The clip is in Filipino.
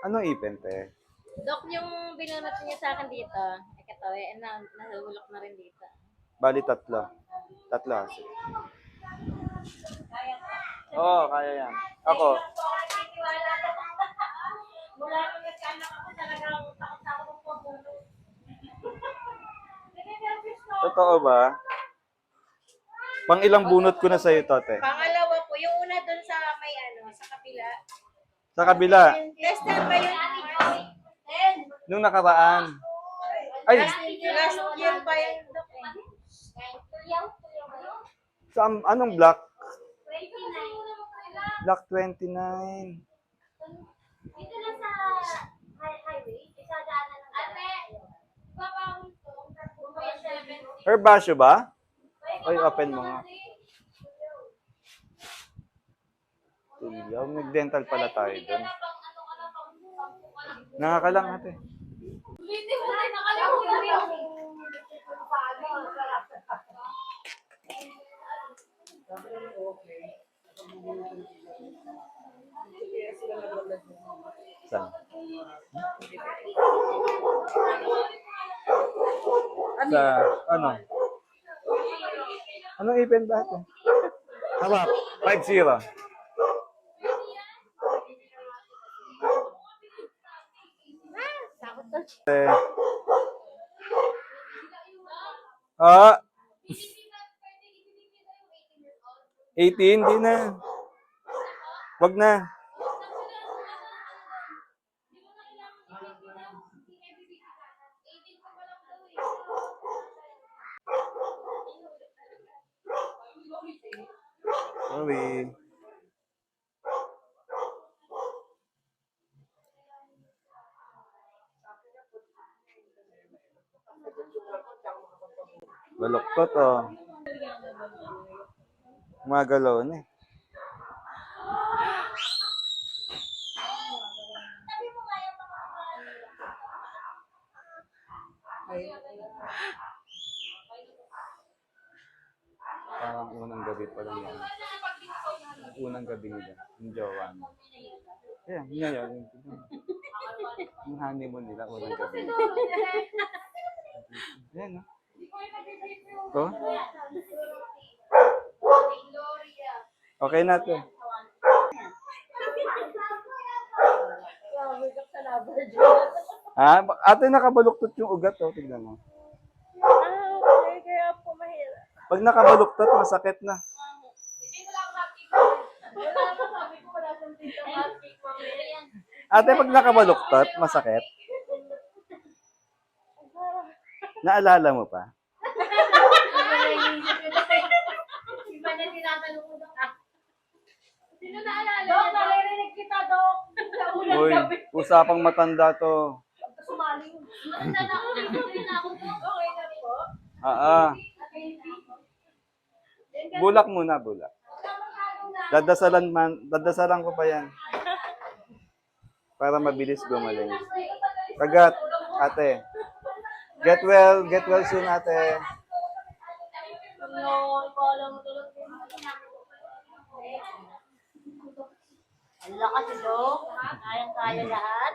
Anong ipin, te? Dok, yung binunot niya sa akin dito, ito eh, nahulok na rin dito. Bali, tatlo. Tatlo kasi. Oo, kaya yan. Ako. Mula nung nagkaanak ako, talagang takot ako magpabulot. Totoo ba? Pang ilang bunot ko na sa'yo, te? Pangalawa po, yung una doon sa may sa kapila. Sa kabila. Tested ba yun? Nung nakaraan. Ay! Last year pa yan, Dok. Sa anong block? 29. Block 29. Dito na sa highway, isa daanan ng ate. Herbasyo ba? Ay, open mo nga. Tuyaw, nag-dental pala tayo doon. Nakakalang ate. Hindi mo tayo nakalimutan. Saan? Sa, ano? Anong ipin ba ito? Hawak. 5-0. Ah, 18, di na. Wag na. Sorry. Baloktot, oh. Gumagalaw na eh. Parang unang gabi pa lang yan. Unang gabi nila. Yung jowa mo. Yeah, ngayon. Yung honeymoon nila, unang gabi. Yan, no? Oh? Okay na to. Ha? Ate, nakabaluktot yung ugat, oh. Tignan mo. Okay, kaya po mahirap. Pag nakabaluktot, masakit na. Ate, pag nakabaluktot, masakit. Naalala mo pa? Iba na tinatanong ko, Dok. Sino naalala? Dok, naririnig kita, Dok. Sa unang Uy, gabi. usapang matanda to. Sumali yun. Matanda na ako. Okay na po. Bulak muna, bulak. Dadasalan ko pa yan. Para mabilis gumaling. Kagat, ate. Get well soon, ate. No, ipaalam mo tulog. Ang lakas, Dok. Kayang-kaya lahat.